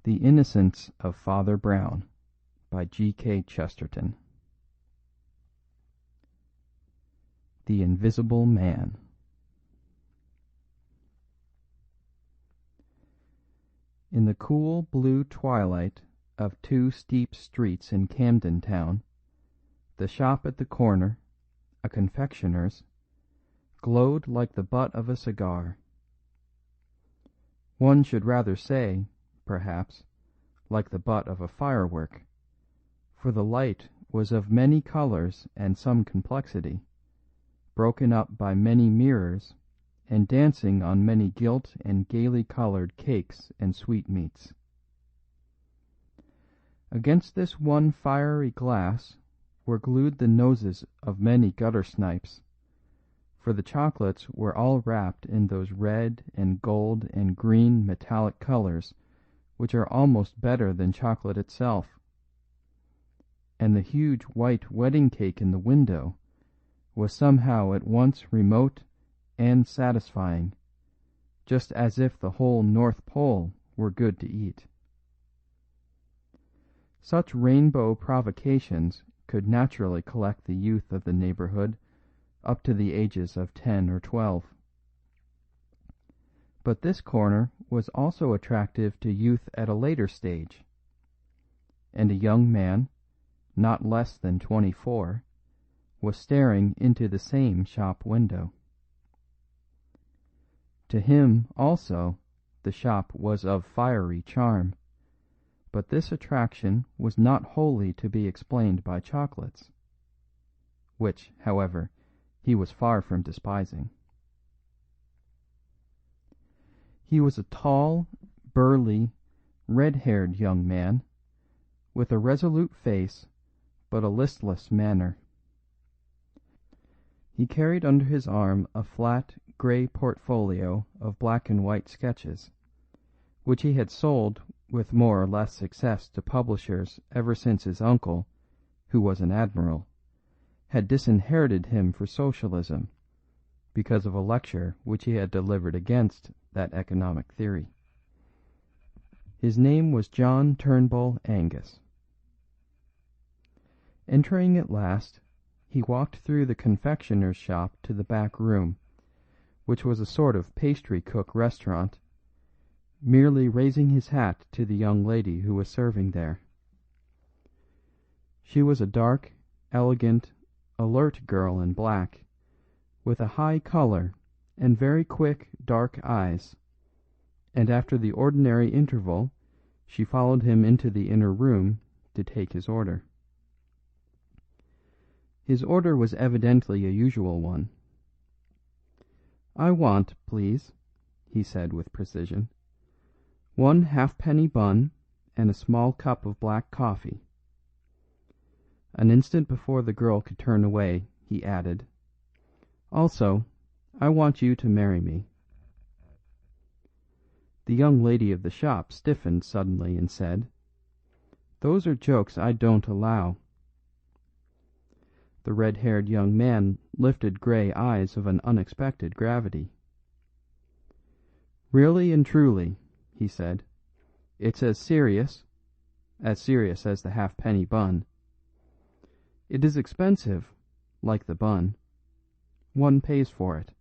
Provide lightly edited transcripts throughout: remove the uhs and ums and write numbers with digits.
The Innocence of Father Brown by G.K. Chesterton. The Invisible Man. In the cool blue twilight of two steep streets in Camden Town, the shop at the corner, a confectioner's, glowed like the butt of a cigar. One should rather say, perhaps, like the butt of a firework, for the light was of many colours and some complexity, broken up by many mirrors, and dancing on many gilt and gaily coloured cakes and sweetmeats. Against this one fiery glass were glued the noses of many gutter snipes, for the chocolates were all wrapped in those red and gold and green metallic colours which are almost better than chocolate itself. And the huge white wedding cake in the window was somehow at once remote and satisfying, just as if the whole North Pole were good to eat. Such rainbow provocations could naturally collect the youth of the neighbourhood up to the ages of 10 or 12. But this corner was also attractive to youth at a later stage, and a young man, not less than 24, was staring into the same shop window. To him also the shop was of fiery charm, but this attraction was not wholly to be explained by chocolates, which, however, he was far from despising. He was a tall, burly, red-haired young man, with a resolute face but a listless manner. He carried under his arm a flat, grey portfolio of black and white sketches, which he had sold with more or less success to publishers ever since his uncle, who was an admiral, had disinherited him for socialism, because of a lecture which he had delivered against that economic theory. His name was John Turnbull Angus. Entering at last, he walked through the confectioner's shop to the back room, which was a sort of pastry-cook restaurant, merely raising his hat to the young lady who was serving there. She was a dark, elegant, alert girl in black, with a high colour and very quick, dark eyes, and after the ordinary interval she followed him into the inner room to take his order. His order was evidently a usual one. "I want, please," he said with precision, "one halfpenny bun and a small cup of black coffee." An instant before the girl could turn away, he added, "Also, I want you to marry me." The young lady of the shop stiffened suddenly and said, "Those are jokes I don't allow." The red-haired young man lifted grey eyes of an unexpected gravity. "Really and truly," he said, "it's as serious as the halfpenny bun. It is expensive, like the bun. One pays for it.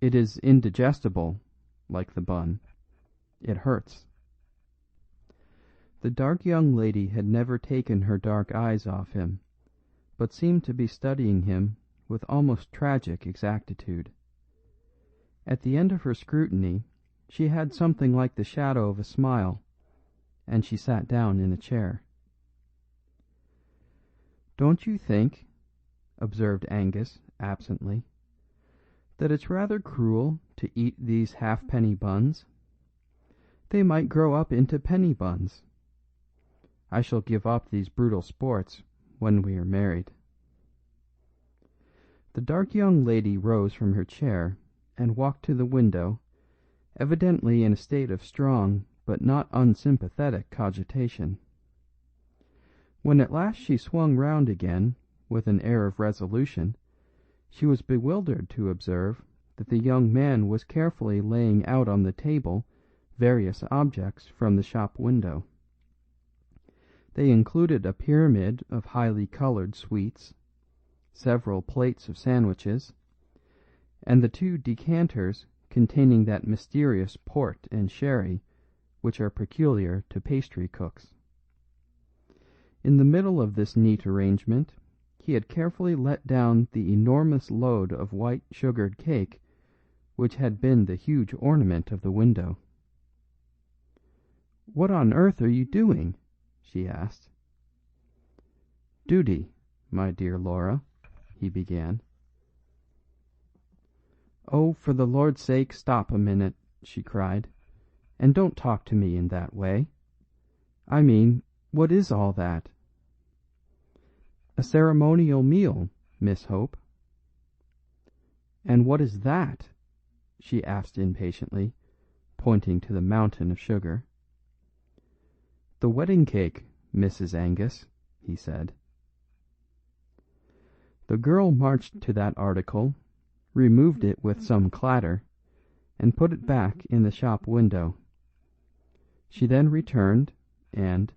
It is indigestible, like the bun. It hurts." The dark young lady had never taken her dark eyes off him, but seemed to be studying him with almost tragic exactitude. At the end of her scrutiny she had something like the shadow of a smile, and she sat down in a chair. "Don't you think," observed Angus absently, "that it's rather cruel to eat these halfpenny buns? They might grow up into penny buns. I shall give up these brutal sports when we are married." The dark young lady rose from her chair and walked to the window, evidently in a state of strong but not unsympathetic cogitation. When at last she swung round again, with an air of resolution, she was bewildered to observe that the young man was carefully laying out on the table various objects from the shop window. They included a pyramid of highly colored sweets, several plates of sandwiches, and the 2 decanters containing that mysterious port and sherry which are peculiar to pastry cooks. In the middle of this neat arrangement he had carefully let down the enormous load of white sugared cake which had been the huge ornament of the window. "What on earth are you doing?" she asked. "Duty, my dear Laura," he began. "Oh, for the Lord's sake, stop a minute," she cried, "and don't talk to me in that way. I mean, what is all that?" "A ceremonial meal, Miss Hope." "And what is that?" she asked impatiently, pointing to the mountain of sugar. "The wedding cake, Mrs. Angus," he said. The girl marched to that article, removed it with some clatter, and put it back in the shop window. She then returned, and,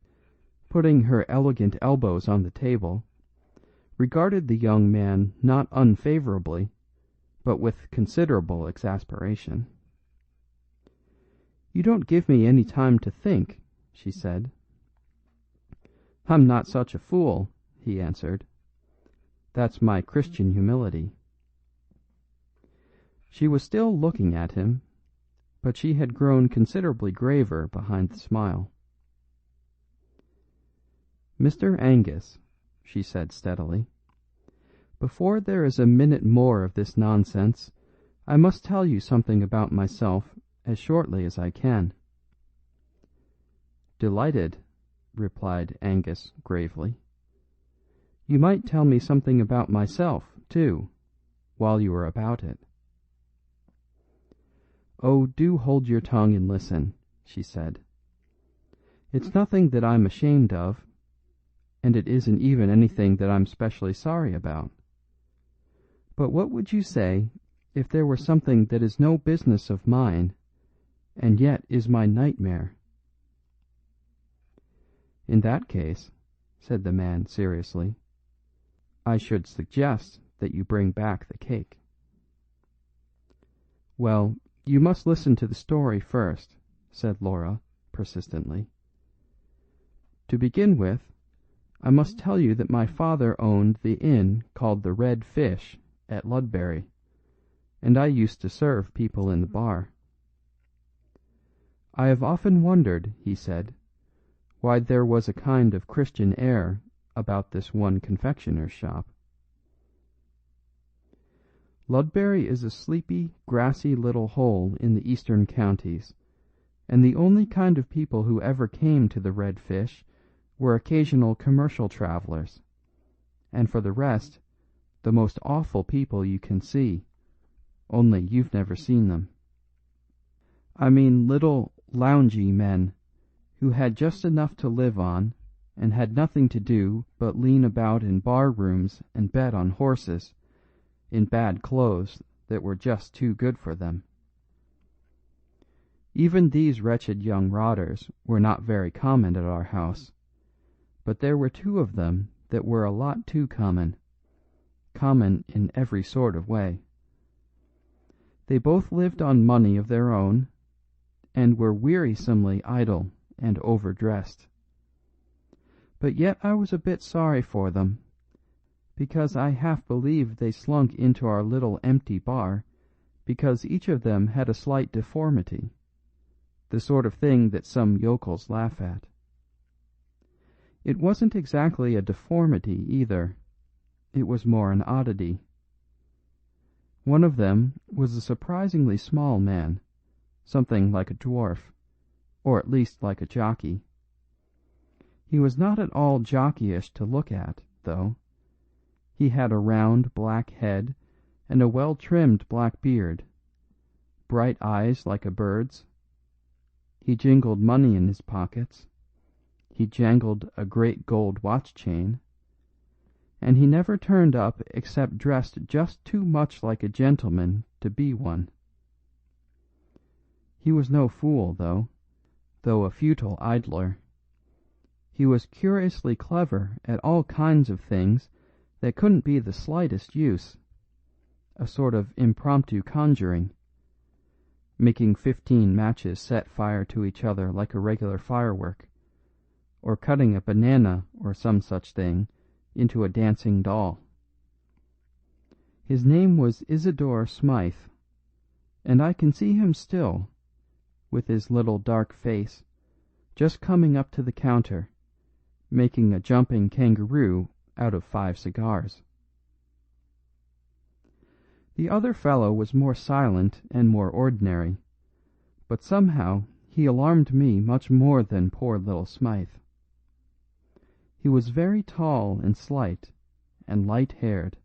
putting her elegant elbows on the table, regarded the young man not unfavourably, but with considerable exasperation. "You don't give me any time to think," she said. "I'm not such a fool," he answered. "That's my Christian humility." She was still looking at him, but she had grown considerably graver behind the smile. "Mr. Angus," she said steadily, "before there is a minute more of this nonsense, I must tell you something about myself as shortly as I can." "Delighted," replied Angus gravely. "You might tell me something about myself, too, while you are about it." "Oh, do hold your tongue and listen," she said. "It's nothing that I'm ashamed of, and it isn't even anything that I'm specially sorry about. But what would you say if there were something that is no business of mine, and yet is my nightmare?" "In that case," said the man seriously, "I should suggest that you bring back the cake." "Well, you must listen to the story first," said Laura persistently. "To begin with, I must tell you that my father owned the inn called the Red Fish at Ludbury, and I used to serve people in the bar. I have often wondered," he said, "why there was a kind of Christian air about this one confectioner's shop. Ludbury is a sleepy, grassy little hole in the eastern counties, and the only kind of people who ever came to the Red Fish were occasional commercial travellers, and for the rest, the most awful people you can see, only you've never seen them. I mean little, loungy men, who had just enough to live on, and had nothing to do but lean about in bar rooms and bet on horses, in bad clothes that were just too good for them. Even these wretched young rotters were not very common at our house, but there were 2 of them that were a lot too common in every sort of way. They both lived on money of their own, and were wearisomely idle and overdressed. But yet I was a bit sorry for them, because I half believe they slunk into our little empty bar because each of them had a slight deformity, the sort of thing that some yokels laugh at. It wasn't exactly a deformity either, it was more an oddity. One of them was a surprisingly small man, something like a dwarf, or at least like a jockey. He was not at all jockeyish to look at, though. He had a round black head and a well-trimmed black beard, bright eyes like a bird's. He jingled money in his pockets, he jangled a great gold watch chain, and he never turned up except dressed just too much like a gentleman to be one. He was no fool, though a futile idler. He was curiously clever at all kinds of things that couldn't be the slightest use, a sort of impromptu conjuring, making 15 matches set fire to each other like a regular firework, or cutting a banana or some such thing into a dancing doll. His name was Isidore Smythe, and I can see him still, with his little dark face, just coming up to the counter, making a jumping kangaroo out of 5 cigars. The other fellow was more silent and more ordinary, but somehow he alarmed me much more than poor little Smythe. He was very tall and slight, and light-haired.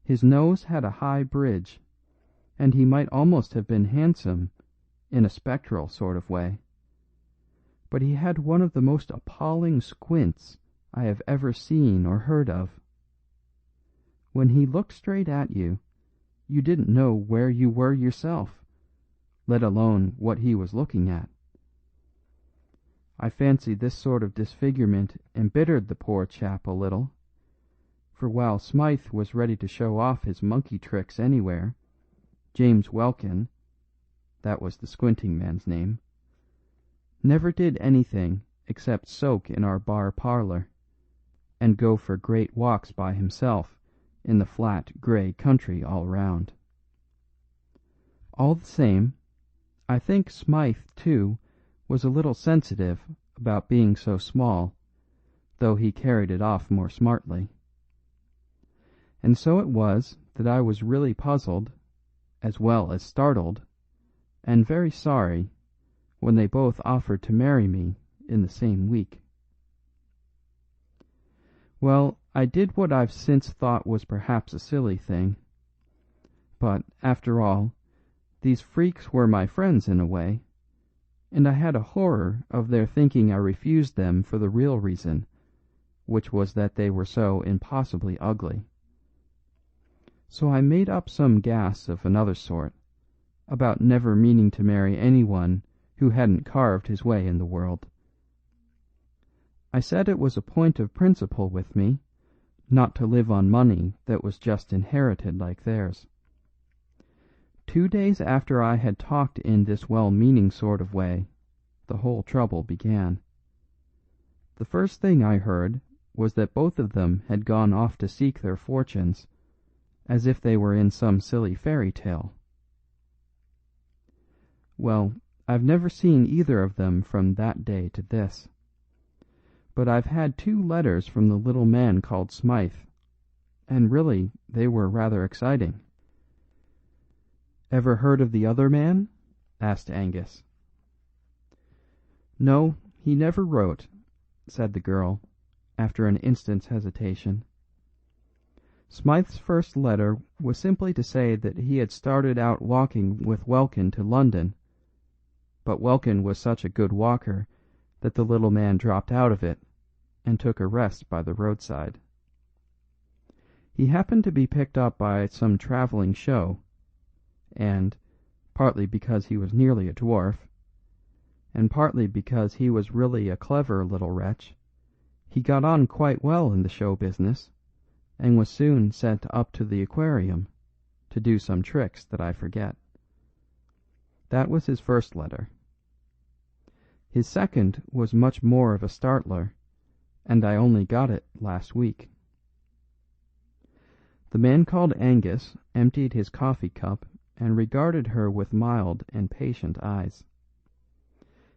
His nose had a high bridge, and he might almost have been handsome, in a spectral sort of way. But he had one of the most appalling squints I have ever seen or heard of. When he looked straight at you, you didn't know where you were yourself, let alone what he was looking at. I fancy this sort of disfigurement embittered the poor chap a little, for while Smythe was ready to show off his monkey tricks anywhere, James Welkin, that was the squinting man's name, never did anything except soak in our bar parlour, and go for great walks by himself in the flat grey country all round. All the same, I think Smythe, too, was a little sensitive about being so small, though he carried it off more smartly. And so it was that I was really puzzled, as well as startled, and very sorry, when they both offered to marry me in the same week. Well, I did what I've since thought was perhaps a silly thing. But, after all, these freaks were my friends in a way, and I had a horror of their thinking I refused them for the real reason, which was that they were so impossibly ugly. So I made up some gas of another sort, about never meaning to marry anyone who hadn't carved his way in the world. I said it was a point of principle with me not to live on money that was just inherited like theirs. 2 days after I had talked in this well-meaning sort of way, the whole trouble began. The first thing I heard was that both of them had gone off to seek their fortunes, as if they were in some silly fairy tale. Well, I've never seen either of them from that day to this. But I've had 2 letters from the little man called Smythe, and really they were rather exciting. "Ever heard of the other man?" asked Angus. "No, he never wrote," said the girl, after an instant's hesitation. "Smythe's first letter was simply to say that he had started out walking with Welkin to London, but Welkin was such a good walker that the little man dropped out of it, and took a rest by the roadside. He happened to be picked up by some travelling show, and, partly because he was nearly a dwarf, and partly because he was really a clever little wretch, he got on quite well in the show business, and was soon sent up to the aquarium, to do some tricks that I forget. That was his first letter. His second was much more of a startler, and I only got it last week. The man called Angus emptied his coffee cup and regarded her with mild and patient eyes.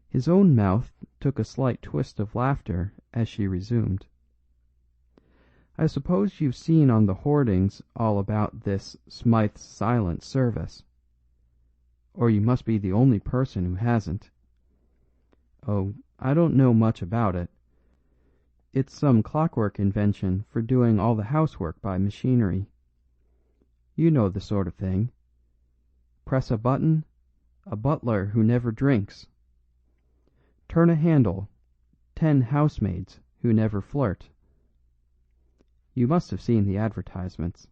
His own mouth took a slight twist of laughter as she resumed. "I suppose you've seen on the hoardings all about this Smythe's Silent Service. Or you must be the only person who hasn't. Oh, I don't know much about it. It's some clockwork invention for doing all the housework by machinery. You know the sort of thing. Press a button, a butler who never drinks. Turn a handle, 10 housemaids who never flirt. You must have seen the advertisements.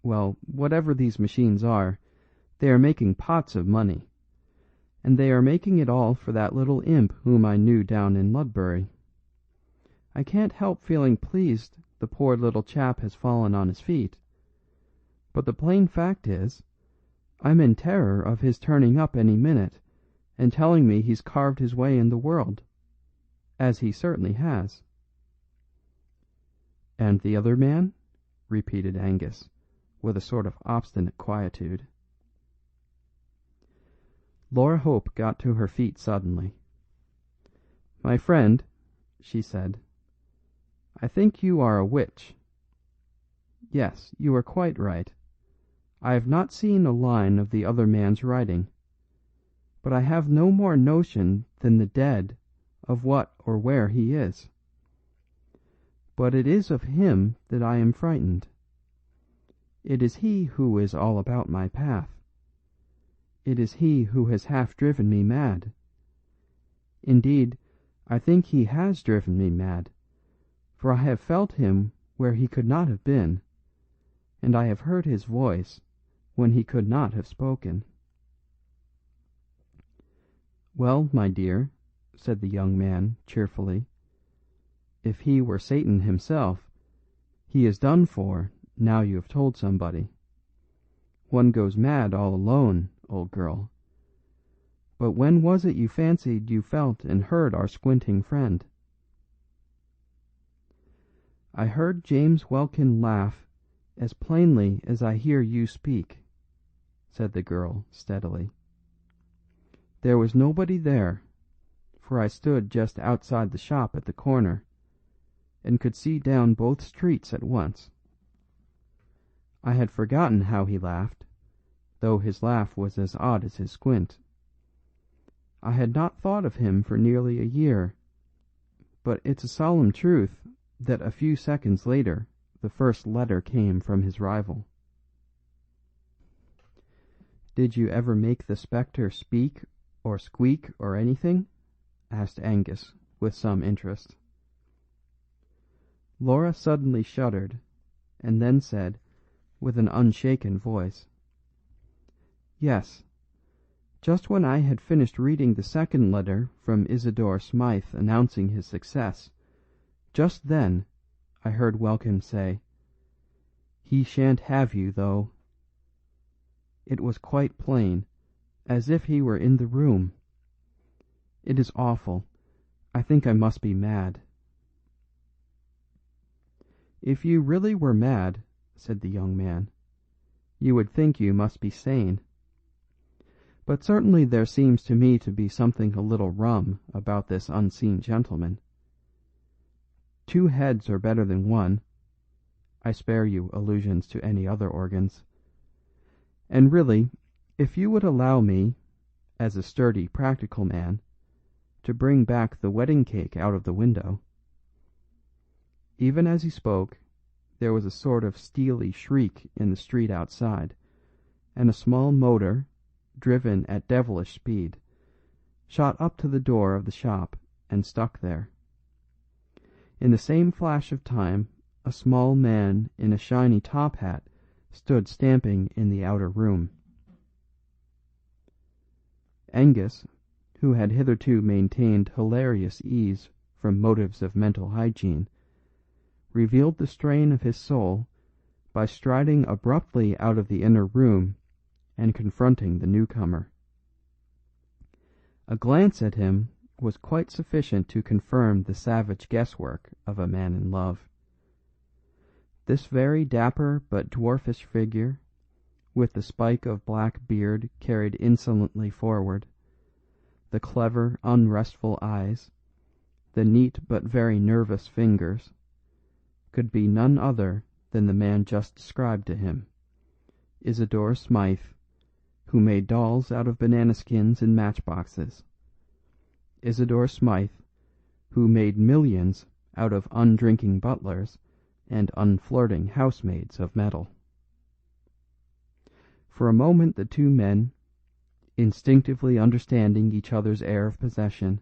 Well, whatever these machines are, they are making pots of money, and they are making it all for that little imp whom I knew down in Ludbury. I can't help feeling pleased the poor little chap has fallen on his feet, but the plain fact is, I'm in terror of his turning up any minute and telling me he's carved his way in the world, as he certainly has." "And the other man?" repeated Angus, with a sort of obstinate quietude. Laura Hope got to her feet suddenly. "My friend," she said, "I think you are a witch. Yes, you are quite right. I have not seen a line of the other man's writing, but I have no more notion than the dead of what or where he is. But it is of him that I am frightened. It is he who is all about my path. It is he who has half driven me mad. Indeed, I think he has driven me mad, for I have felt him where he could not have been, and I have heard his voice when he could not have spoken." "Well, my dear," said the young man, cheerfully, "if he were Satan himself, he is done for now you have told somebody. One goes mad all alone, old girl. But when was it you fancied you felt and heard our squinting friend?" "I heard James Welkin laugh as plainly as I hear you speak," said the girl steadily. "There was nobody there, for I stood just outside the shop at the corner, and could see down both streets at once. I had forgotten how he laughed, though his laugh was as odd as his squint. I had not thought of him for nearly a year, but it's a solemn truth that a few seconds later the first letter came from his rival." "Did you ever make the spectre speak or squeak or anything?" asked Angus, with some interest. Laura suddenly shuddered, and then said, with an unshaken voice, "Yes. Just when I had finished reading the second letter from Isidore Smythe announcing his success, just then I heard Welkin say, 'He shan't have you, though.' It was quite plain, as if he were in the room. It is awful. I think I must be mad." "If you really were mad," said the young man, "you would think you must be sane. But certainly there seems to me to be something a little rum about this unseen gentleman. 2 heads are better than 1. I spare you allusions to any other organs. And really, if you would allow me, as a sturdy, practical man, to bring back the wedding cake out of the window." Even as he spoke, there was a sort of steely shriek in the street outside, and a small motor, driven at devilish speed, shot up to the door of the shop and stuck there. In the same flash of time a small man in a shiny top hat stood stamping in the outer room. Angus, who had hitherto maintained hilarious ease from motives of mental hygiene, revealed the strain of his soul by striding abruptly out of the inner room and confronting the newcomer. A glance at him was quite sufficient to confirm the savage guesswork of a man in love. This very dapper but dwarfish figure, with the spike of black beard carried insolently forward, the clever, unrestful eyes, the neat but very nervous fingers, could be none other than the man just described to him, Isidore Smythe, who made dolls out of banana skins and matchboxes. Isidore Smythe, who made millions out of undrinking butlers and unflirting housemaids of metal. For a moment the 2 men, instinctively understanding each other's air of possession,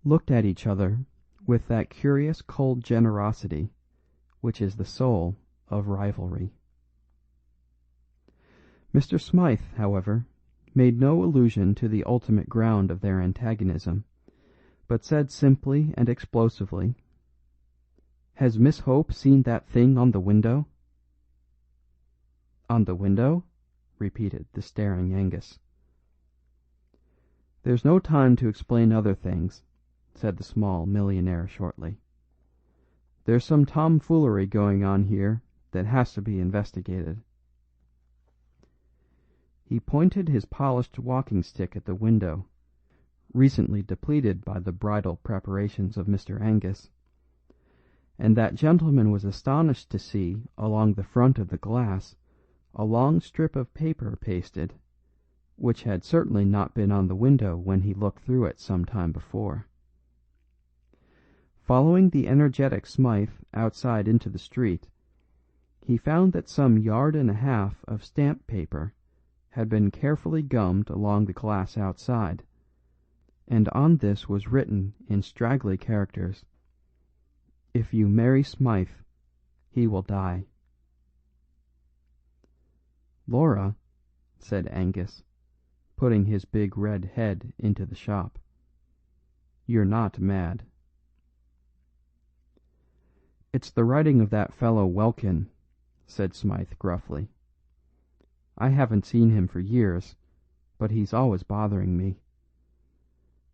looked at each other with that curious cold generosity which is the soul of rivalry. Mr. Smythe, however, made no allusion to the ultimate ground of their antagonism, but said simply and explosively, "Has Miss Hope seen that thing on the window?" "On the window?" repeated the staring Angus. "There's no time to explain other things," said the small millionaire shortly. "There's some tomfoolery going on here that has to be investigated." He pointed his polished walking stick at the window, recently depleted by the bridal preparations of Mr. Angus, and that gentleman was astonished to see along the front of the glass a long strip of paper pasted, which had certainly not been on the window when he looked through it some time before. Following the energetic Smythe outside into the street, he found that some yard and a half of stamp paper had been carefully gummed along the glass outside, and on this was written in straggly characters, "If you marry Smythe, he will die." "Laura," said Angus, putting his big red head into the shop, "you're not mad." "It's the writing of that fellow Welkin," said Smythe gruffly. "I haven't seen him for years, but he's always bothering me.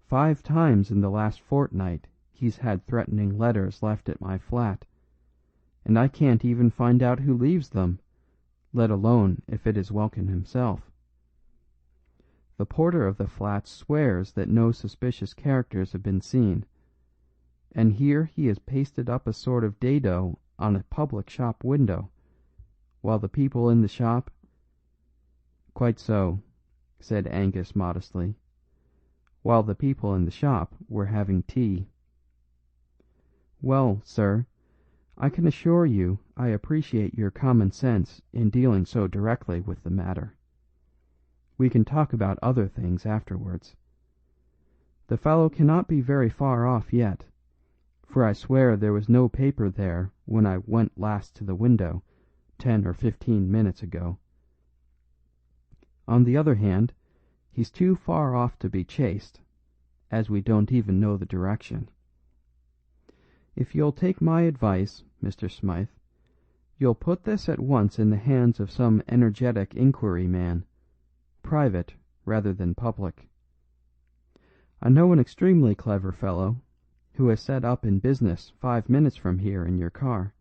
5 times in the last fortnight he's had threatening letters left at my flat, and I can't even find out who leaves them, let alone if it is Welkin himself. The porter of the flat swears that no suspicious characters have been seen, and here he has pasted up a sort of dado on a public shop window, while the people in the shop—" "Quite so," said Angus modestly, "while the people in the shop were having tea." "Well, sir, I can assure you I appreciate your common sense in dealing so directly with the matter. We can talk about other things afterwards. The fellow cannot be very far off yet, for I swear there was no paper there when I went last to the window 10 or 15 minutes ago. On the other hand, he's too far off to be chased, as we don't even know the direction. If you'll take my advice, Mr. Smythe, you'll put this at once in the hands of some energetic inquiry man, private rather than public. I know an extremely clever fellow who has set up in business 5 minutes from here in your car.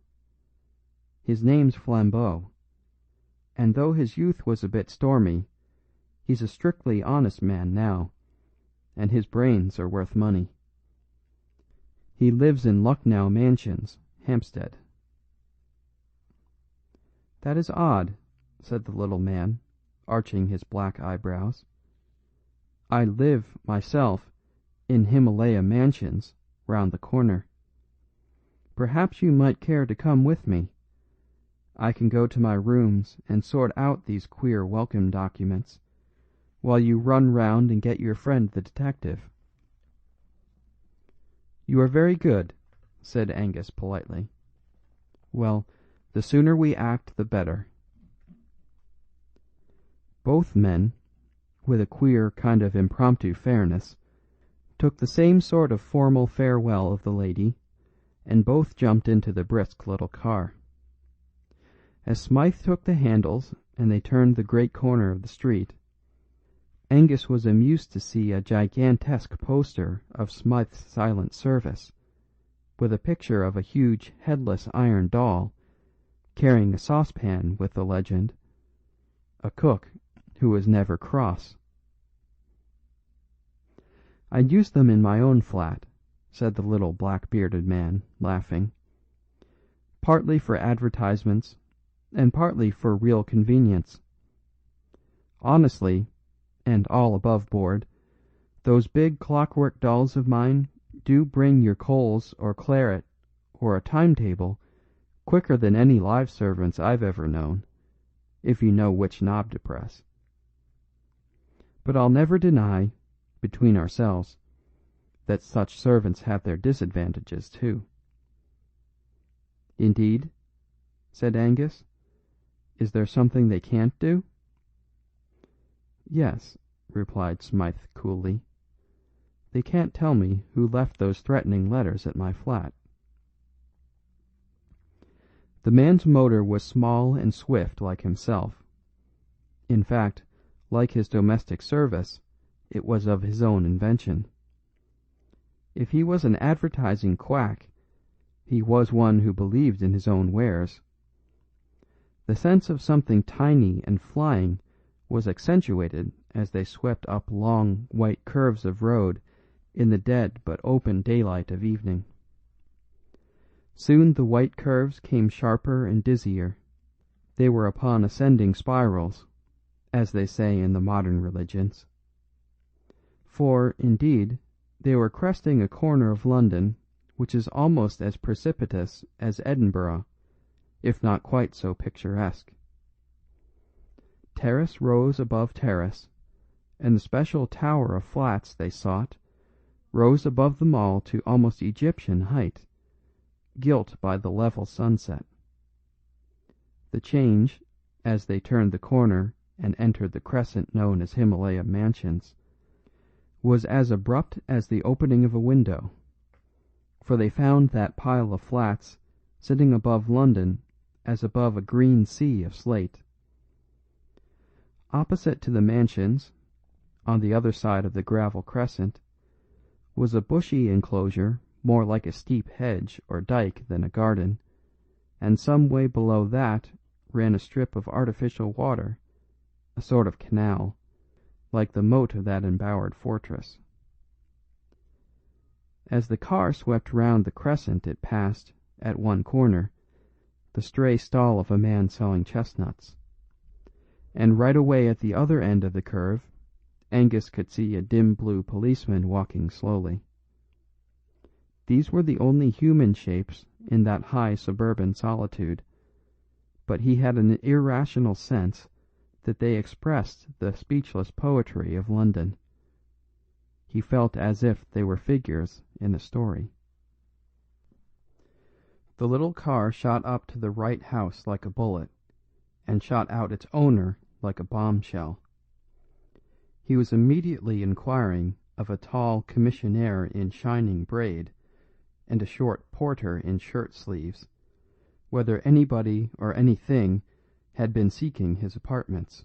His name's Flambeau, and though his youth was a bit stormy, he's a strictly honest man now, and his brains are worth money. He lives in Lucknow Mansions, Hampstead." "That is odd," said the little man, arching his black eyebrows. "I live, myself, in Himalaya Mansions, round the corner. Perhaps you might care to come with me. I can go to my rooms and sort out these queer welcome documents, while you run round and get your friend the detective." "You are very good," said Angus politely. "Well, the sooner we act the better." Both men, with a queer kind of impromptu fairness, took the same sort of formal farewell of the lady, and both jumped into the brisk little car. As Smythe took the handles and they turned the great corner of the street, Angus was amused to see a gigantesque poster of Smythe's silent service, with a picture of a huge headless iron doll, carrying a saucepan with the legend, "A cook who was never cross." "I'd use them in my own flat," said the little black-bearded man, laughing, "partly for advertisements, and partly for real convenience. Honestly, and all above board, those big clockwork dolls of mine do bring your coals or claret or a timetable quicker than any live servants I've ever known, if you know which knob to press. But I'll never deny, between ourselves, that such servants have their disadvantages too." "Indeed?" said Angus. "Is there something they can't do?" "Yes. replied Smythe coolly. "They can't tell me who left those threatening letters at my flat." The man's motor was small and swift like himself. In fact, like his domestic service, it was of his own invention. If he was an advertising quack, he was one who believed in his own wares. The sense of something tiny and flying was accentuated as they swept up long white curves of road in the dead but open daylight of evening. Soon the white curves came sharper and dizzier. They were upon ascending spirals, as they say in the modern religions. For, indeed, they were cresting a corner of London which is almost as precipitous as Edinburgh, if not quite so picturesque. Terrace rose above terrace, and the special tower of flats they sought rose above them all to almost Egyptian height, gilt by the level sunset. The change, as they turned the corner and entered the crescent known as Himalaya Mansions, was as abrupt as the opening of a window, for they found that pile of flats sitting above London as above a green sea of slate. Opposite to the mansions, on the other side of the gravel crescent, was a bushy enclosure more like a steep hedge or dike than a garden, and some way below that ran a strip of artificial water, a sort of canal, like the moat of that embowered fortress. As the car swept round the crescent it passed, at one corner, the stray stall of a man selling chestnuts, and right away at the other end of the curve Angus could see a dim blue policeman walking slowly. These were the only human shapes in that high suburban solitude, but he had an irrational sense that they expressed the speechless poetry of London. He felt as if they were figures in a story. The little car shot up to the right house like a bullet, and shot out its owner like a bombshell. He was immediately inquiring of a tall commissionaire in shining braid, and a short porter in shirt sleeves, whether anybody or anything had been seeking his apartments.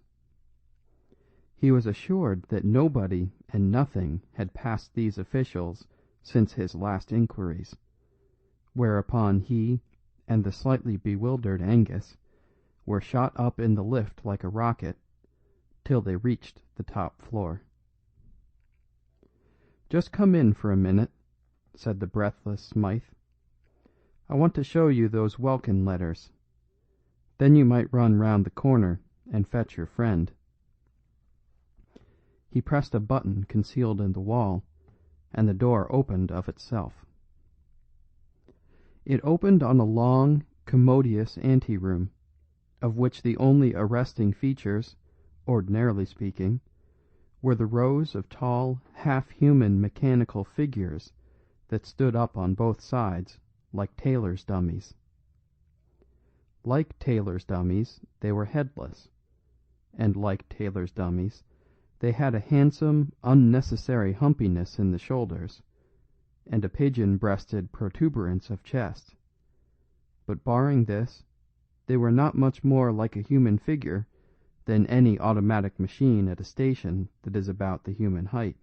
He was assured that nobody and nothing had passed these officials since his last inquiries, whereupon he and the slightly bewildered Angus were shot up in the lift like a rocket till they reached the top floor. "Just come in for a minute," said the breathless Smythe. "I want to show you those welkin letters. Then you might run round the corner and fetch your friend." He pressed a button concealed in the wall, and the door opened of itself. It opened on a long, commodious anteroom, of which the only arresting features, ordinarily speaking, were the rows of tall, half-human mechanical figures that stood up on both sides, like tailor's dummies. Like tailor's dummies, they were headless, and like tailor's dummies, they had a handsome, unnecessary humpiness in the shoulders, and a pigeon-breasted protuberance of chest. But barring this, they were not much more like a human figure than any automatic machine at a station that is about the human height.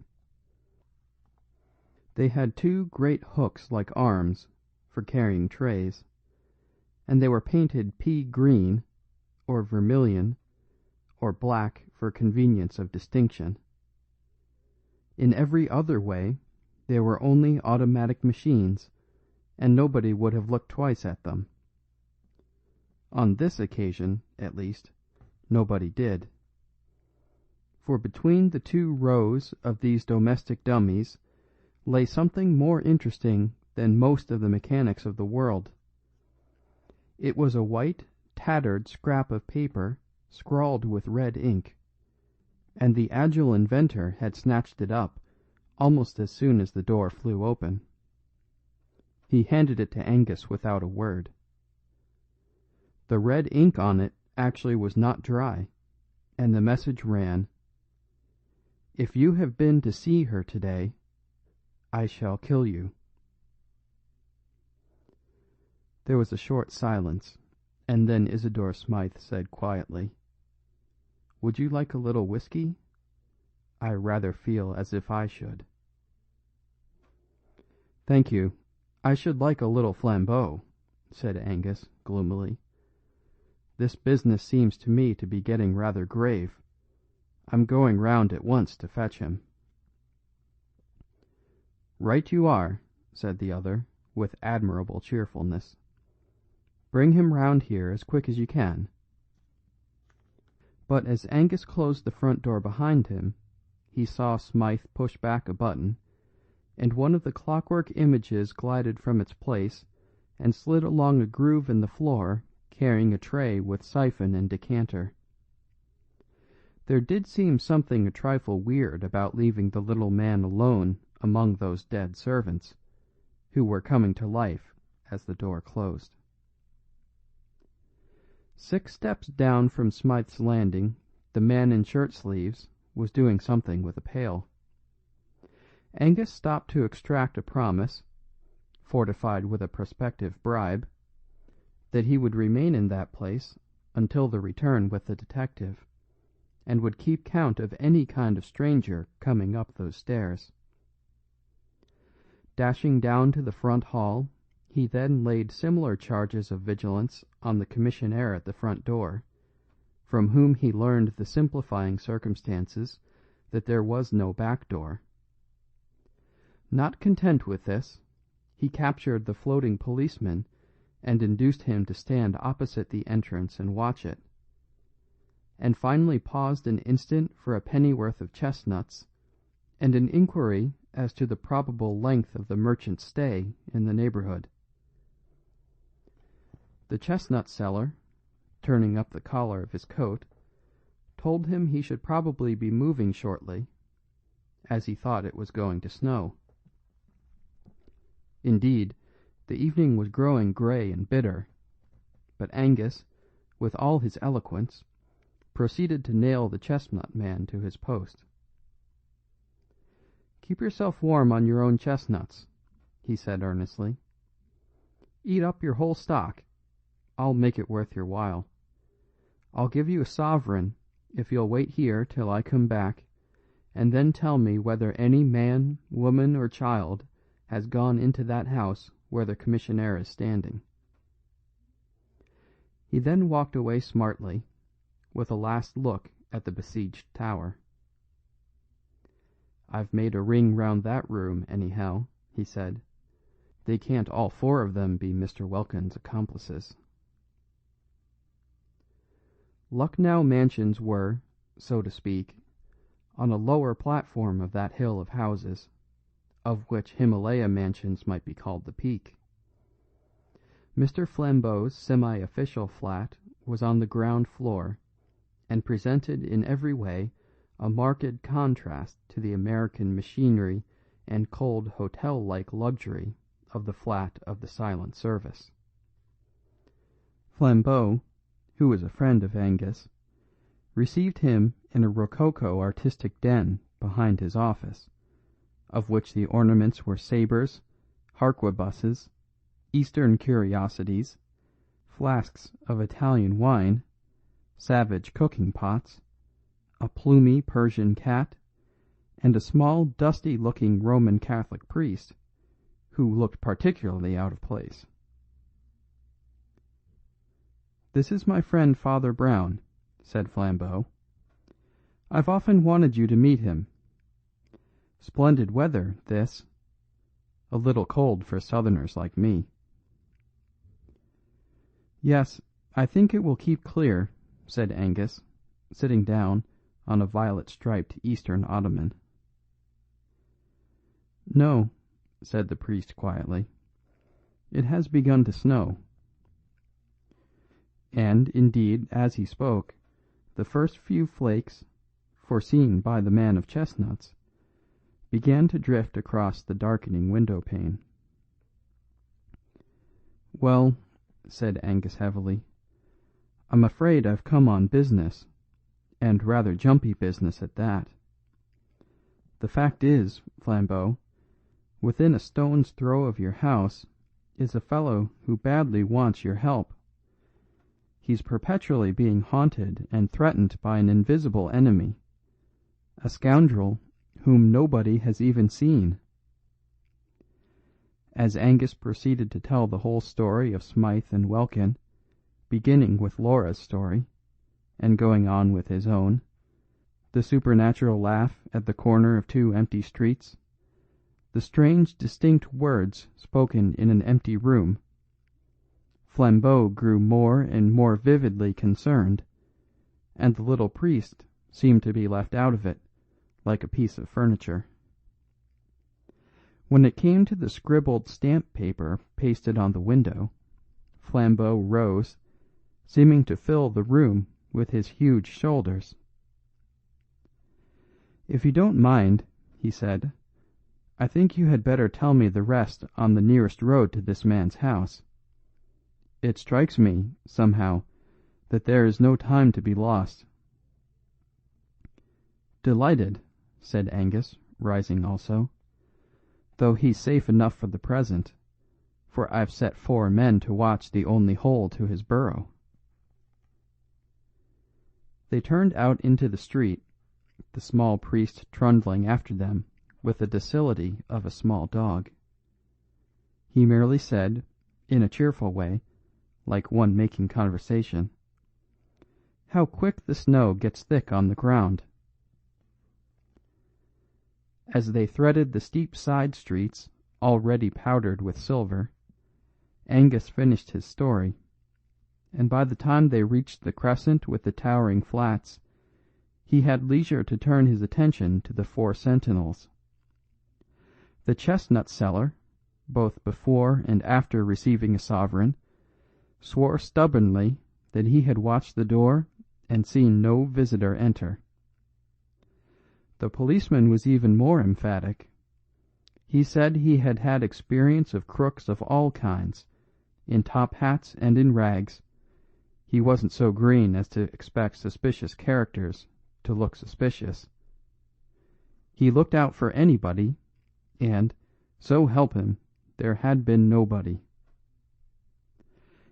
They had two great hooks like arms for carrying trays, and they were painted pea green, or vermilion, or black for convenience of distinction. In every other way, they were only automatic machines, and nobody would have looked twice at them. On this occasion, at least, nobody did. For between the two rows of these domestic dummies lay something more interesting than most of the mechanics of the world. It was a white, tattered scrap of paper scrawled with red ink, and the agile inventor had snatched it up almost as soon as the door flew open. He handed it to Angus without a word. The red ink on it actually was not dry, and the message ran: If you have been to see her today, I shall kill you." There was a short silence, and then Isidore Smythe said quietly, "Would you like a little whiskey? I rather feel as if I should." "Thank you. I should like a little flambeau," said Angus gloomily. "This business seems to me to be getting rather grave. I'm going round at once to fetch him." "Right you are," said the other, with admirable cheerfulness. "Bring him round here as quick as you can." But as Angus closed the front door behind him, he saw Smythe push back a button, and one of the clockwork images glided from its place and slid along a groove in the floor, carrying a tray with siphon and decanter. There did seem something a trifle weird about leaving the little man alone among those dead servants, who were coming to life as the door closed. 6 steps down from Smythe's landing, the man in shirt sleeves was doing something with a pail. Angus stopped to extract a promise, fortified with a prospective bribe, that he would remain in that place until the return with the detective, and would keep count of any kind of stranger coming up those stairs. Dashing down to the front hall, he then laid similar charges of vigilance on the commissionaire at the front door, from whom he learned the simplifying circumstances that there was no back door. Not content with this, he captured the floating policeman and induced him to stand opposite the entrance and watch it, and finally paused an instant for a pennyworth of chestnuts and an inquiry as to the probable length of the merchant's stay in the neighbourhood. The chestnut seller, turning up the collar of his coat, told him he should probably be moving shortly, as he thought it was going to snow. Indeed, the evening was growing grey and bitter, but Angus, with all his eloquence, proceeded to nail the chestnut man to his post. "Keep yourself warm on your own chestnuts," he said earnestly. "Eat up your whole stock. I'll make it worth your while. I'll give you a sovereign if you'll wait here till I come back, and then tell me whether any man, woman, or child has gone into that house where the commissionaire is standing." He then walked away smartly, with a last look at the besieged tower. "I've made a ring round that room, anyhow," he said. "They can't all 4 of them be Mr. Welkin's accomplices." Lucknow Mansions were, so to speak, on a lower platform of that hill of houses, of which Himalaya Mansions might be called the peak. Mr. Flambeau's semi-official flat was on the ground floor, and presented in every way a marked contrast to the American machinery and cold hotel-like luxury of the flat of the silent service. Flambeau, who was a friend of Angus, received him in a rococo artistic den behind his office, of which the ornaments were sabres, harquebuses, Eastern curiosities, flasks of Italian wine, savage cooking pots, a plumy Persian cat, and a small dusty-looking Roman Catholic priest, who looked particularly out of place. "This is my friend Father Brown," said Flambeau. "I've often wanted you to meet him. Splendid weather, this. A little cold for southerners like me." "Yes, I think it will keep clear," said Angus, sitting down on a violet-striped Eastern ottoman. "No," said the priest quietly. "It has begun to snow." And, indeed, as he spoke, the first few flakes, foreseen by the man of chestnuts, began to drift across the darkening window-pane. "Well," said Angus heavily, "I'm afraid I've come on business, and rather jumpy business at that. The fact is, Flambeau, within a stone's throw of your house is a fellow who badly wants your help. He's perpetually being haunted and threatened by an invisible enemy, a scoundrel whom nobody has even seen." As Angus proceeded to tell the whole story of Smythe and Welkin, beginning with Laura's story, and going on with his own, the supernatural laugh at the corner of two empty streets, the strange distinct words spoken in an empty room, Flambeau grew more and more vividly concerned, and the little priest seemed to be left out of it, like a piece of furniture. When it came to the scribbled stamp paper pasted on the window, Flambeau rose, seeming to fill the room with his huge shoulders. "If you don't mind," he said, "I think you had better tell me the rest on the nearest road to this man's house. It strikes me, somehow, that there is no time to be lost." "Delighted," said Angus, rising also, "though he's safe enough for the present, for I've set 4 men to watch the only hole to his burrow." They turned out into the street, the small priest trundling after them with the docility of a small dog. He merely said, in a cheerful way, like one making conversation, "How quick the snow gets thick on the ground." As they threaded the steep side streets, already powdered with silver, Angus finished his story, and by the time they reached the crescent with the towering flats, he had leisure to turn his attention to the 4 sentinels. The chestnut seller, both before and after receiving a sovereign, swore stubbornly that he had watched the door and seen no visitor enter. The policeman was even more emphatic. He said he had had experience of crooks of all kinds, in top hats and in rags. He wasn't so green as to expect suspicious characters to look suspicious. He looked out for anybody, and, so help him, there had been nobody.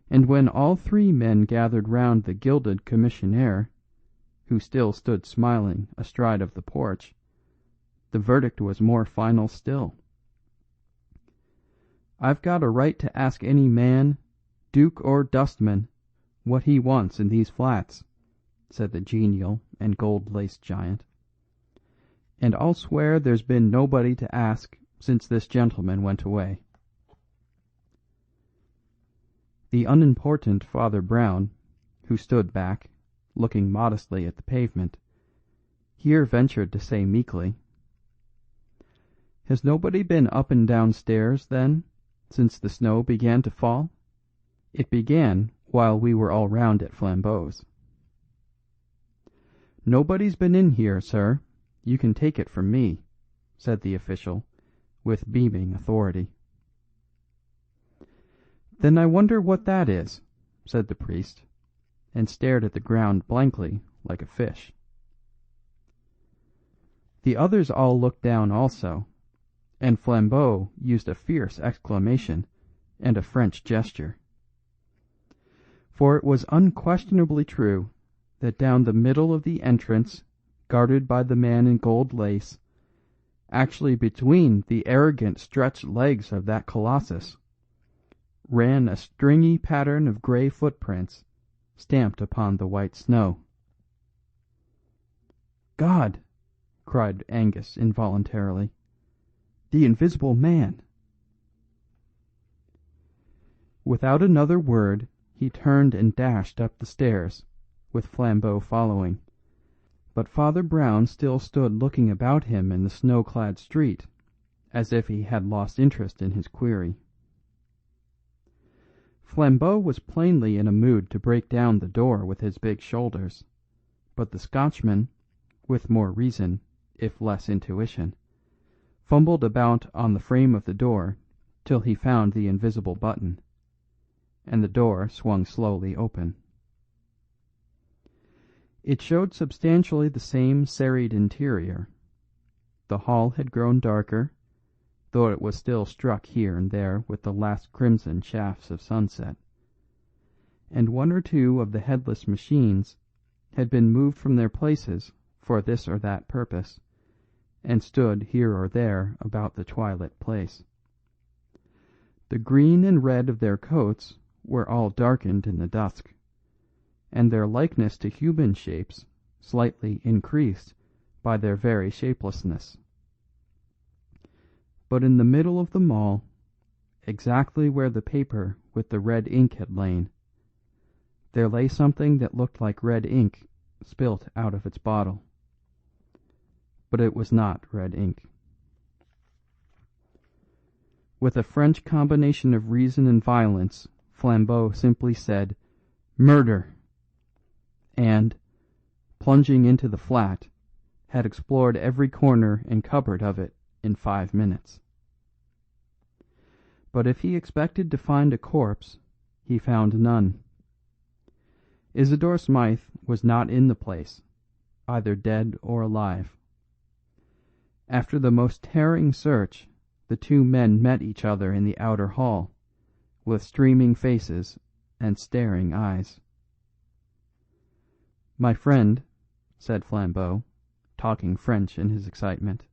And when all 3 men gathered round the gilded commissionaire, who still stood smiling astride of the porch, the verdict was more final still. "I've got a right to ask any man, duke or dustman, what he wants in these flats," said the genial and gold-laced giant. "And I'll swear there's been nobody to ask since this gentleman went away." The unimportant Father Brown, who stood back, looking modestly at the pavement, here ventured to say meekly, "Has nobody been up and down stairs, then, since the snow began to fall? It began while we were all round at Flambeau's." "Nobody's been in here, sir, you can take it from me," said the official, with beaming authority. "Then I wonder what that is," said the priest, and stared at the ground blankly like a fish. The others all looked down also, and Flambeau used a fierce exclamation and a French gesture. For it was unquestionably true that down the middle of the entrance, guarded by the man in gold lace, actually between the arrogant stretched legs of that colossus, ran a stringy pattern of grey footprints stamped upon the white snow. "God!" cried Angus involuntarily. "The Invisible Man!" Without another word he turned and dashed up the stairs, with Flambeau following, but Father Brown still stood looking about him in the snow-clad street, as if he had lost interest in his query. Flambeau was plainly in a mood to break down the door with his big shoulders, but the Scotchman, with more reason, if less intuition, fumbled about on the frame of the door till he found the invisible button, and the door swung slowly open. It showed substantially the same serried interior. The hall had grown darker, though it was still struck here and there with the last crimson shafts of sunset, and one or two of the headless machines had been moved from their places for this or that purpose, and stood here or there about the twilit place. The green and red of their coats were all darkened in the dusk, and their likeness to human shapes slightly increased by their very shapelessness. But in the middle of them all, exactly where the paper with the red ink had lain, there lay something that looked like red ink spilt out of its bottle. But it was not red ink. With a French combination of reason and violence, Flambeau simply said, "Murder!" and, plunging into the flat, had explored every corner and cupboard of it in 5 minutes. But if he expected to find a corpse, he found none. Isidore Smythe was not in the place, either dead or alive. After the most tearing search, the two men met each other in the outer hall, with streaming faces and staring eyes. "My friend," said Flambeau, talking French in his excitement,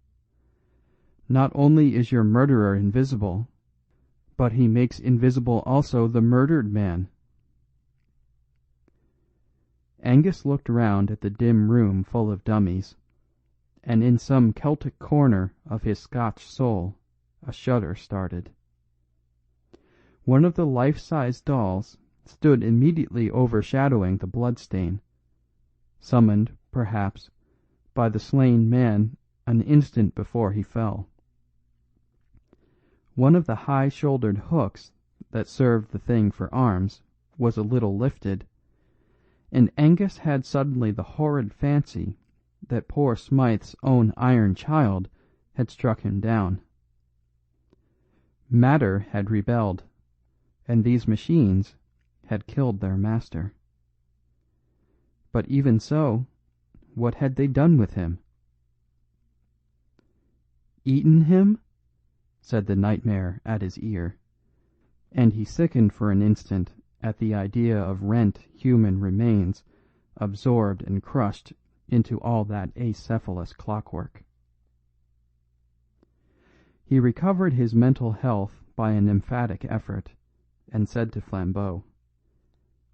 "not only is your murderer invisible, but he makes invisible also the murdered man." Angus looked round at the dim room full of dummies, and in some Celtic corner of his Scotch soul a shudder started. One of the life-size dolls stood immediately overshadowing the bloodstain, summoned, perhaps, by the slain man an instant before he fell. One of the high-shouldered hooks that served the thing for arms was a little lifted, and Angus had suddenly the horrid fancy that poor Smythe's own iron child had struck him down. Matter had rebelled, and these machines had killed their master. But even so, what had they done with him? "Eaten him?" said the nightmare at his ear, and he sickened for an instant at the idea of rent human remains absorbed and crushed into all that acephalous clockwork. He recovered his mental health by an emphatic effort, and said to Flambeau,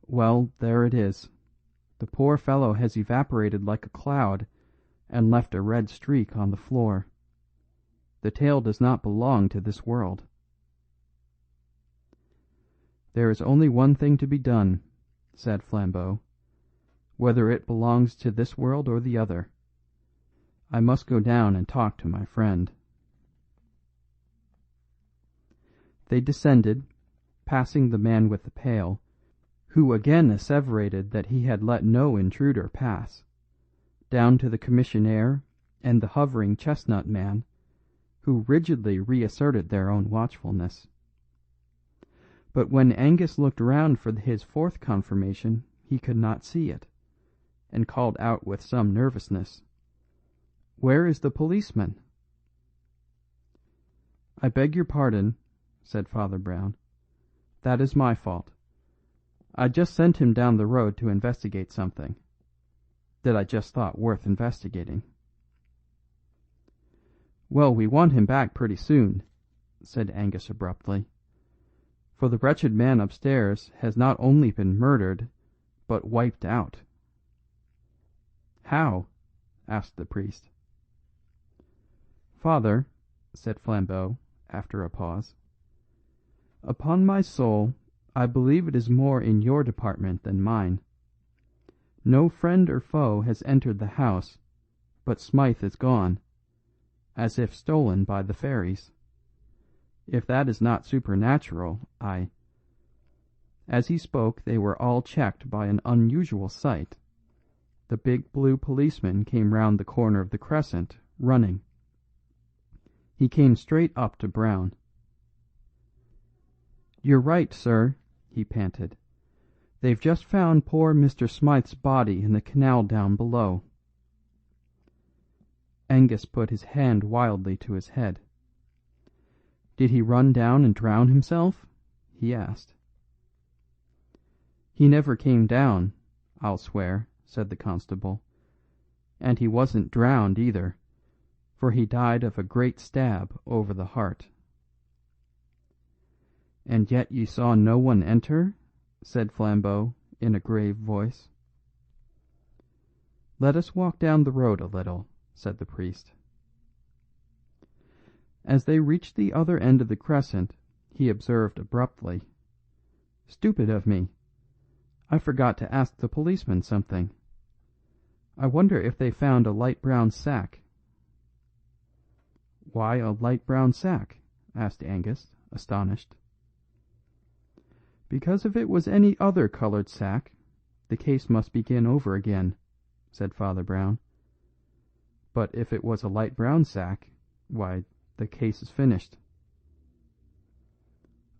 "Well, there it is. The poor fellow has evaporated like a cloud, and left a red streak on the floor. The tale does not belong to this world." "There is only one thing to be done," said Flambeau, "whether it belongs to this world or the other. I must go down and talk to my friend." They descended, passing the man with the pail, who again asseverated that he had let no intruder pass, down to the commissionaire and the hovering chestnut man, who rigidly reasserted their own watchfulness. But when Angus looked round for his fourth confirmation, he could not see it, and called out with some nervousness, "Where is the policeman?" "I beg your pardon," said Father Brown. "That is my fault. I just sent him down the road to investigate something that I just thought worth investigating." "Well, we want him back pretty soon," said Angus abruptly, "for the wretched man upstairs has not only been murdered, but wiped out." "How?" asked the priest. "Father," said Flambeau, after a pause, "upon my soul, I believe it is more in your department than mine. No friend or foe has entered the house, but Smythe is gone, as if stolen by the fairies. If that is not supernatural, I—" As he spoke they were all checked by an unusual sight. The big blue policeman came round the corner of the crescent, running. He came straight up to Brown. "You're right, sir," he panted. "They've just found poor Mr. Smythe's body in the canal down below." Angus put his hand wildly to his head. "Did he run down and drown himself?" he asked. "He never came down, I'll swear," said the constable, "and he wasn't drowned either, for he died of a great stab over the heart." "And yet you saw no one enter?" said Flambeau in a grave voice. "Let us walk down the road a little," said the priest. As they reached the other end of the crescent, he observed abruptly, "Stupid of me. I forgot to ask the policeman something. I wonder if they found a light brown sack." "Why a light brown sack?" asked Angus, astonished. "Because if it was any other coloured sack, the case must begin over again," said Father Brown. "But if it was a light brown sack, why, the case is finished."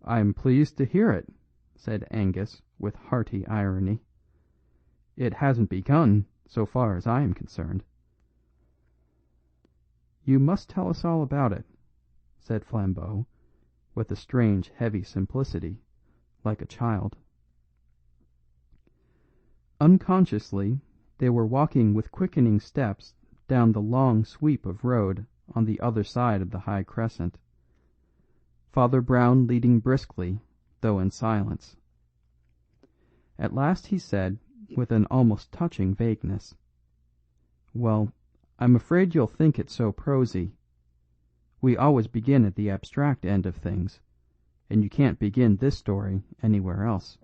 "I'm pleased to hear it," said Angus with hearty irony. "It hasn't begun, so far as I am concerned." "You must tell us all about it," said Flambeau, with a strange heavy simplicity, like a child. Unconsciously they were walking with quickening steps down the long sweep of road on the other side of the high crescent, Father Brown leading briskly, though in silence. At last he said, with an almost touching vagueness, "Well, I'm afraid you'll think it so prosy. We always begin at the abstract end of things, and you can't begin this story anywhere else.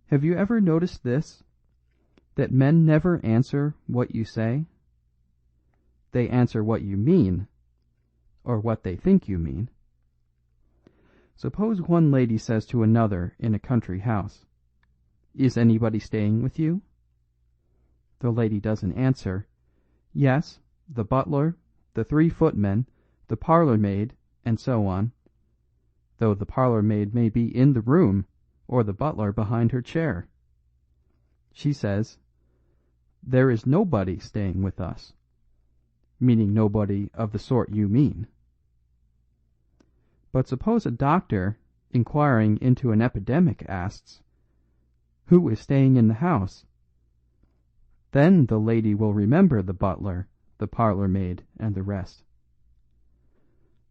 Have you ever noticed this, that men never answer what you say? They answer what you mean, or what they think you mean. Suppose one lady says to another in a country house, 'Is anybody staying with you?' The lady doesn't answer, 'Yes, the butler, the 3 footmen, the parlour maid, and so on,' though the parlour maid may be in the room or the butler behind her chair. She says, 'There is nobody staying with us,' meaning nobody of the sort you mean. But suppose a doctor inquiring into an epidemic asks, 'Who is staying in the house?' Then the lady will remember the butler, the parlour maid, and the rest.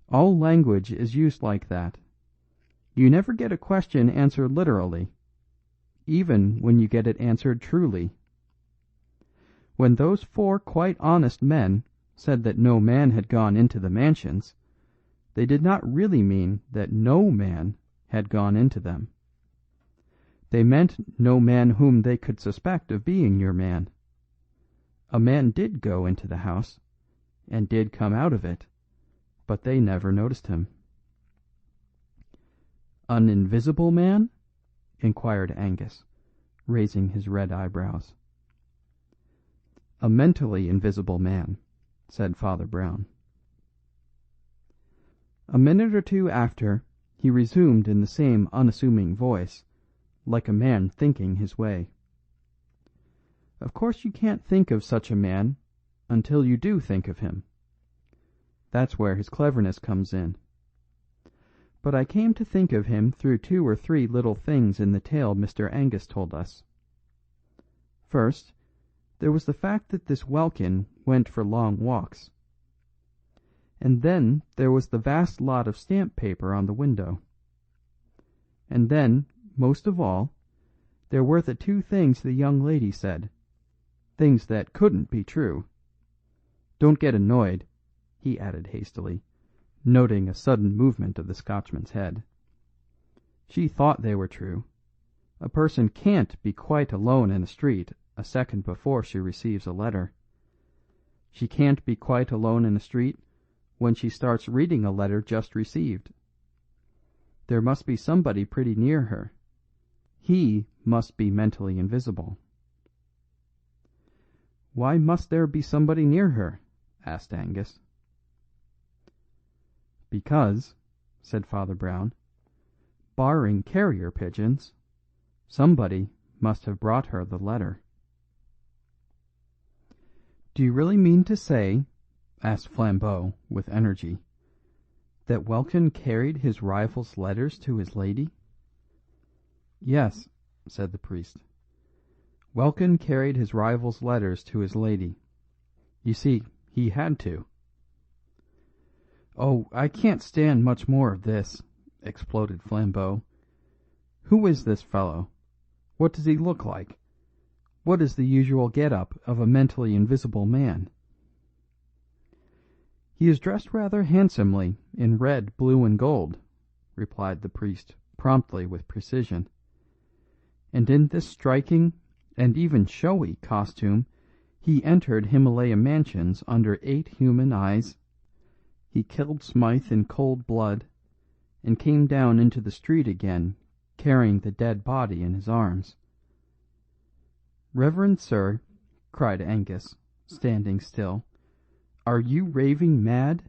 All language is used like that. You never get a question answered literally, even when you get it answered truly. When those 4 quite honest men said that no man had gone into the mansions, they did not really mean that no man had gone into them. They meant no man whom they could suspect of being your man. A man did go into the house, and did come out of it, but they never noticed him." "An invisible man?" inquired Angus, raising his red eyebrows. "A mentally invisible man," said Father Brown. A minute or two after, he resumed in the same unassuming voice, like a man thinking his way. "Of course you can't think of such a man until you do think of him. That's where his cleverness comes in. But I came to think of him through 2 or 3 little things in the tale Mr. Angus told us. First, there was the fact that this Welkin went for long walks. And then there was the vast lot of stamp paper on the window. And then, most of all, there were the 2 things the young lady said, things that couldn't be true. Don't get annoyed," he added hastily, noting a sudden movement of the Scotchman's head. "She thought they were true. A person can't be quite alone in a street a second before she receives a letter. She can't be quite alone in a street when she starts reading a letter just received. There must be somebody pretty near her. He must be mentally invisible." "Why must there be somebody near her?" asked Angus. "Because," said Father Brown, "barring carrier pigeons, somebody must have brought her the letter." "Do you really mean to say," asked Flambeau with energy, "that Welkin carried his rival's letters to his lady?" "Yes," said the priest. "Welkin carried his rival's letters to his lady. You see, he had to." "Oh, I can't stand much more of this," exploded Flambeau. "Who is this fellow? What does he look like? What is the usual get-up of a mentally invisible man?" "He is dressed rather handsomely in red, blue, and gold," replied the priest promptly with precision. "And in this striking, and even showy, costume he entered Himalaya Mansions under 8 human eyes. He killed Smythe in cold blood, and came down into the street again carrying the dead body in his arms." "Reverend sir," cried Angus, standing still, "are you raving mad,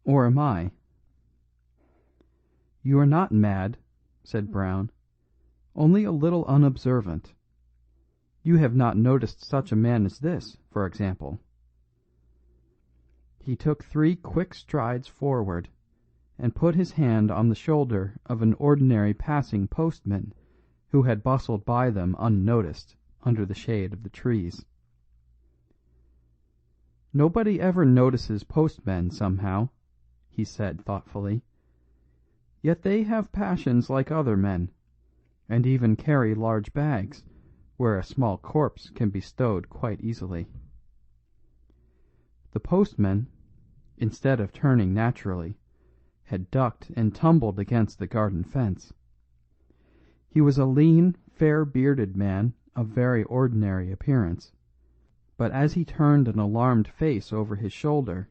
or am I?" "You are not mad," said Brown, "only a little unobservant. You have not noticed such a man as this, for example." He took 3 quick strides forward, and put his hand on the shoulder of an ordinary passing postman who had bustled by them unnoticed under the shade of the trees. "Nobody ever notices postmen, somehow," he said thoughtfully. "Yet they have passions like other men, and even carry large bags where a small corpse can be stowed quite easily." The postman, instead of turning naturally, had ducked and tumbled against the garden fence. He was a lean, fair-bearded man of very ordinary appearance, but as he turned an alarmed face over his shoulder,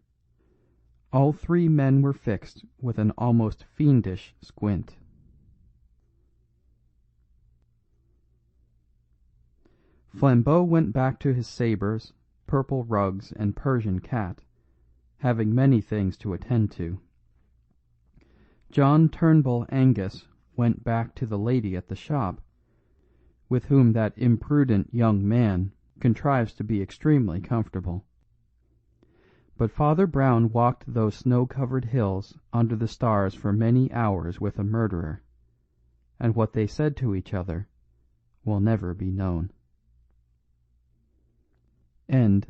all 3 men were fixed with an almost fiendish squint. Flambeau went back to his sabres, purple rugs, and Persian cat, having many things to attend to. John Turnbull Angus went back to the lady at the shop, with whom that imprudent young man contrives to be extremely comfortable. But Father Brown walked those snow-covered hills under the stars for many hours with a murderer, and what they said to each other will never be known. End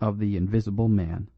of The Invisible Man.